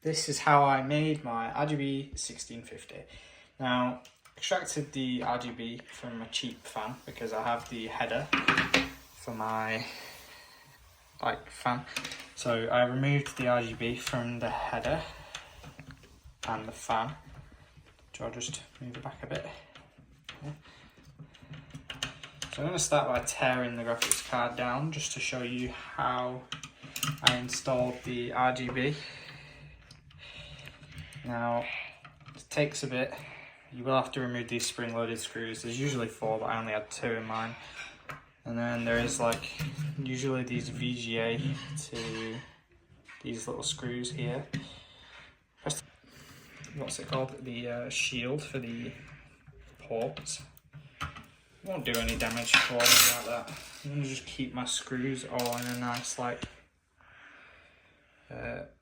this is how I made my RGB 1650. Now, extracted the RGB from a cheap fan because I have the header for my fan. So I removed the RGB from the header and the fan. So I'll just move it back a bit. Yeah. So I'm going to start by tearing the graphics card down just to show you how I installed the RGB. Now, it takes a bit. You will have to remove these spring-loaded screws. There's usually 4, but I only had 2 in mine. And then there is usually these VGA to these little screws here. What's it called? The shield for the ports. Won't do any damage to all like that. I'm gonna just keep my screws all in a nice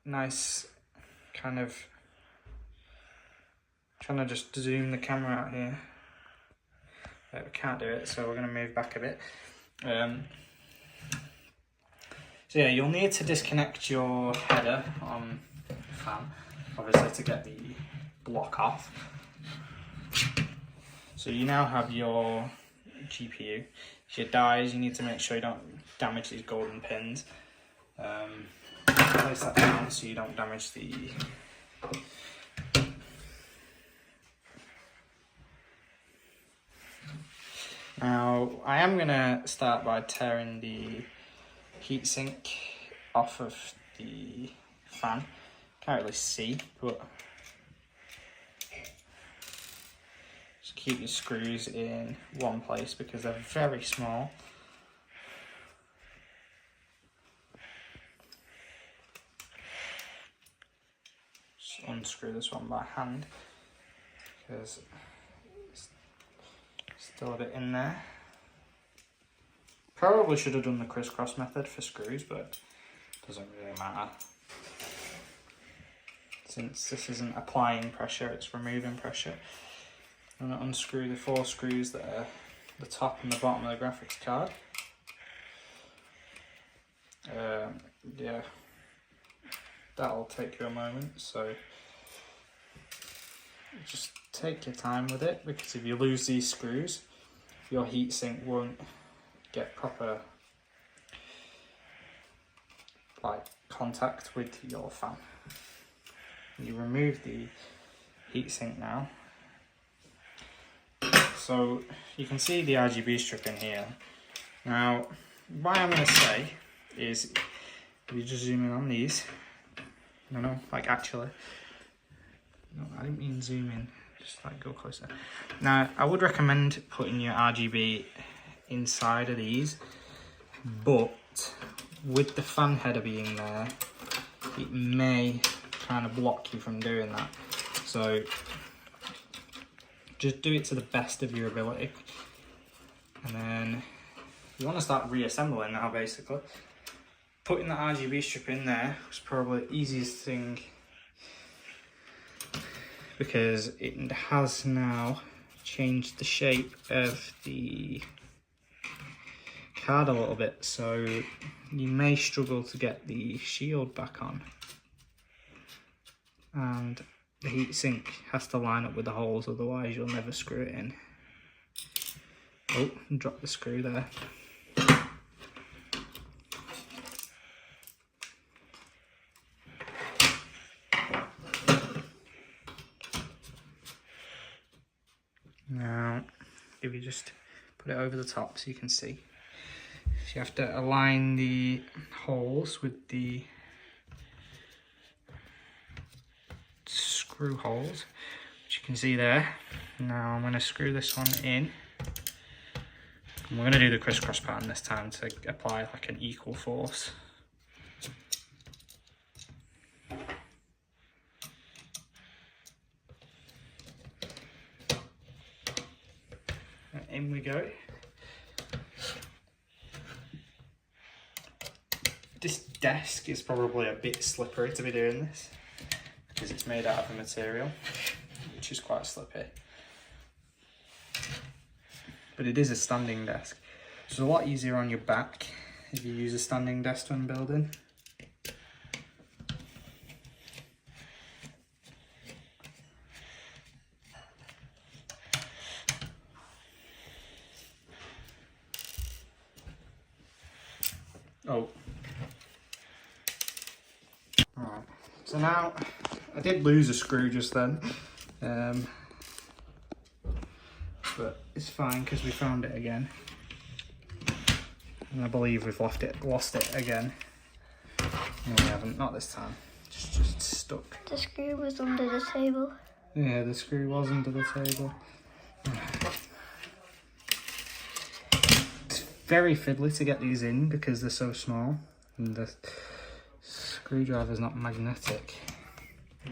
nice kind of, trying to just zoom the camera out here. We can't do it, so we're going to move back a bit. So yeah, you'll need to disconnect your header on the fan, obviously, to get the block off. So you now have your GPU. If it dies, you need to make sure you don't damage these golden pins. Place that down so you don't damage the Now, I am going to start by tearing the heatsink off of the fan. Can't really see, but just keep your screws in one place because they're very small. Just unscrew this one by hand because still a bit in there. Probably should have done the crisscross method for screws, but it doesn't really matter. Since this isn't applying pressure, it's removing pressure. I'm going to unscrew the 4 screws that are the top and the bottom of the graphics card. Yeah, that'll take you a moment, so just take your time with it, because if you lose these screws, your heatsink won't get proper contact with your fan. You remove the heatsink now. So you can see the RGB strip in here. Now, what I'm going to say is, if you just zoom in on these, actually, no, I didn't mean zoom in, just go closer. Now, I would recommend putting your RGB inside of these, but with the fan header being there, it may kind of block you from doing that. So just do it to the best of your ability. And then you want to start reassembling now, basically. Putting the RGB strip in there was probably the easiest thing, because it has now changed the shape of the card a little bit, so you may struggle to get the shield back on, and the heatsink has to line up with the holes, otherwise you'll never screw it in. Oh, drop the screw there. Now, if you just put it over the top so you can see. So you have to align the holes with the screw holes, which you can see there. Now I'm going to screw this one in. And we're going to do the crisscross pattern this time to apply an equal force. In we go. This desk is probably a bit slippery to be doing this, because it's made out of a material which is quite slippy. But it is a standing desk, so it's a lot easier on your back if you use a standing desk when building. Oh. Alright, so now I did lose a screw just then, but it's fine because we found it again, and I believe we've lost it again. No, we haven't, not this time. Just stuck. The screw was under the table. Yeah, the screw was under the table. It's very fiddly to get these in because they're so small, and the screwdriver's not magnetic.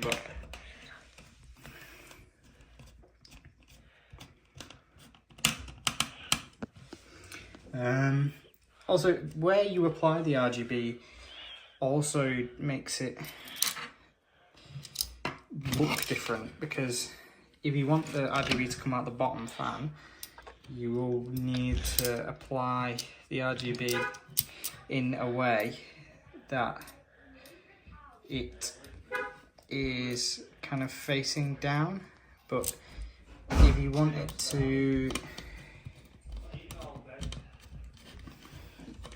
But also, where you apply the RGB also makes it look different, because if you want the RGB to come out the bottom fan, you will need to apply the RGB in a way that it is kind of facing down, but if you want it to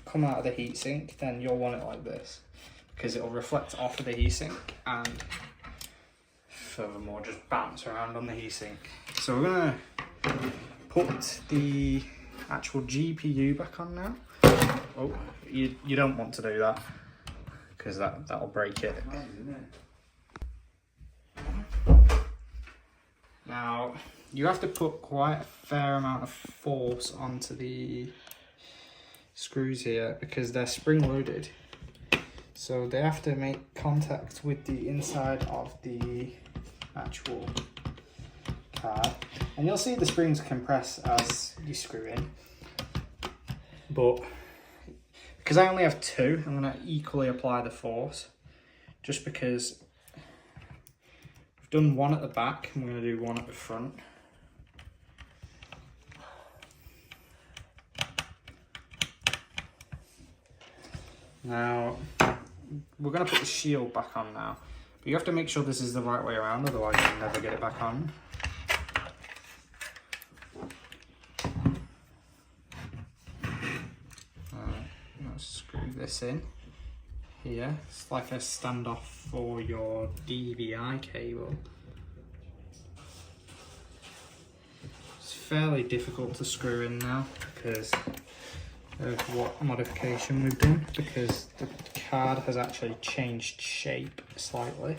come out of the heatsink, then you'll want it like this, because it'll reflect off of the heatsink and furthermore just bounce around on the heatsink. So we're gonna put the actual GPU back on now. Oh, you don't want to do that, because that'll break it. Now you have to put quite a fair amount of force onto the screws here because they're spring loaded, so they have to make contact with the inside of the actual card, and you'll see the springs compress as you screw in, but because I only have two, I'm going to equally apply the force, just because we've done one at the back, I'm going to do one at the front. Now, we're going to put the shield back on now, but you have to make sure this is the right way around, otherwise you'll never get it back on. Let's screw this in here. It's like a standoff for your DVI cable. It's fairly difficult to screw in now because of what modification we've done, because the card has actually changed shape slightly,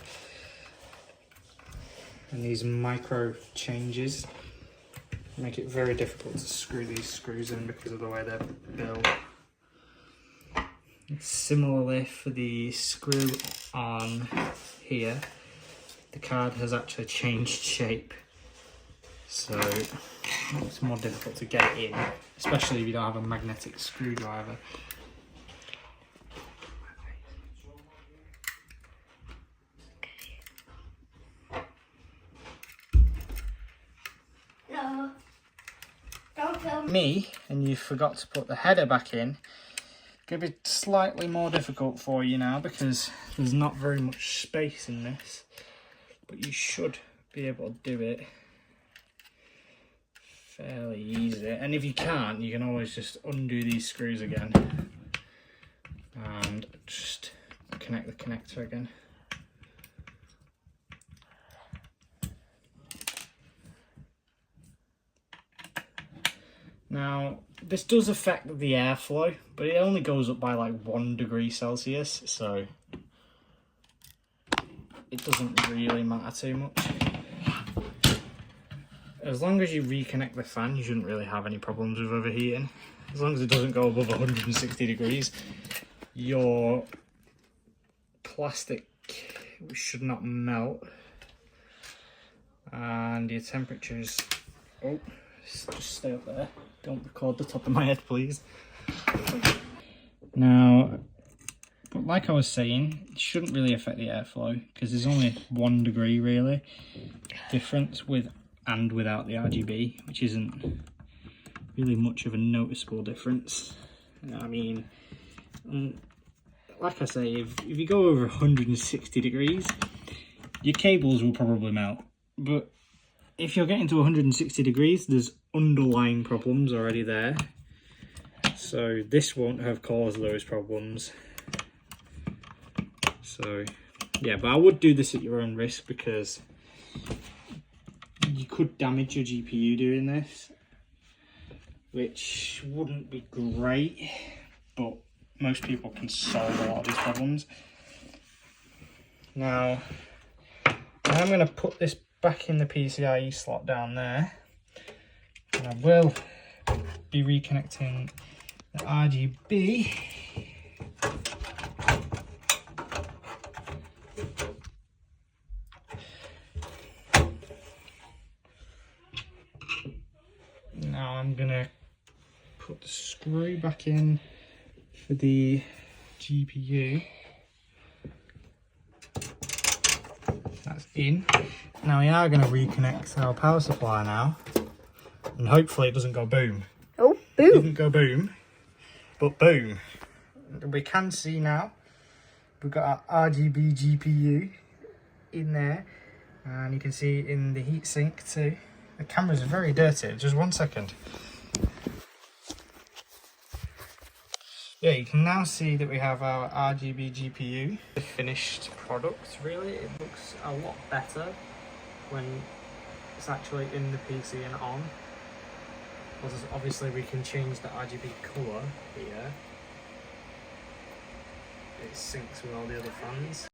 and these micro changes make it very difficult to screw these screws in because of the way they're built. Similarly, for the screw on here, the card has actually changed shape, so it's more difficult to get it in, especially if you don't have a magnetic screwdriver. No, don't film Me, and you forgot to put the header back in. Going to be slightly more difficult for you now because there's not very much space in this, but you should be able to do it fairly easy. And if you can't, you can always just undo these screws again and just connect the connector again. Now, this does affect the airflow, but it only goes up by like 1 degree Celsius, so it doesn't really matter too much. As long as you reconnect the fan, you shouldn't really have any problems with overheating. As long as it doesn't go above 160 degrees, your plastic should not melt, and your temperatures, oh, just stay up there. Don't record the top of my head, please. Now, but like I was saying, it shouldn't really affect the airflow because there's only 1 degree really difference with and without the RGB, which isn't really much of a noticeable difference. I mean, like I say, if you go over 160 degrees, your cables will probably melt. But if you're getting to 160 degrees, there's underlying problems already there. so this won't have caused those problems. So yeah, but I would do this at your own risk because you could damage your GPU doing this, which wouldn't be great, but most people can solve a lot of these problems. Now, I'm going to put this back in the PCIe slot down there, and I will be reconnecting the RGB. Now I'm going to put the screw back in for the GPU. That's in. Now we are going to reconnect our power supply now, and hopefully it doesn't go boom. Oh, It boom. didn't go boom, but boom. We can see now we've got our RGB GPU in there, and you can see in the heatsink too. The camera's very dirty. Just 1 second. Yeah, you can now see that we have our RGB GPU. The finished product, really, it looks a lot better when it's actually in the PC and on. Because obviously we can change the RGB colour here. It syncs with all the other fans.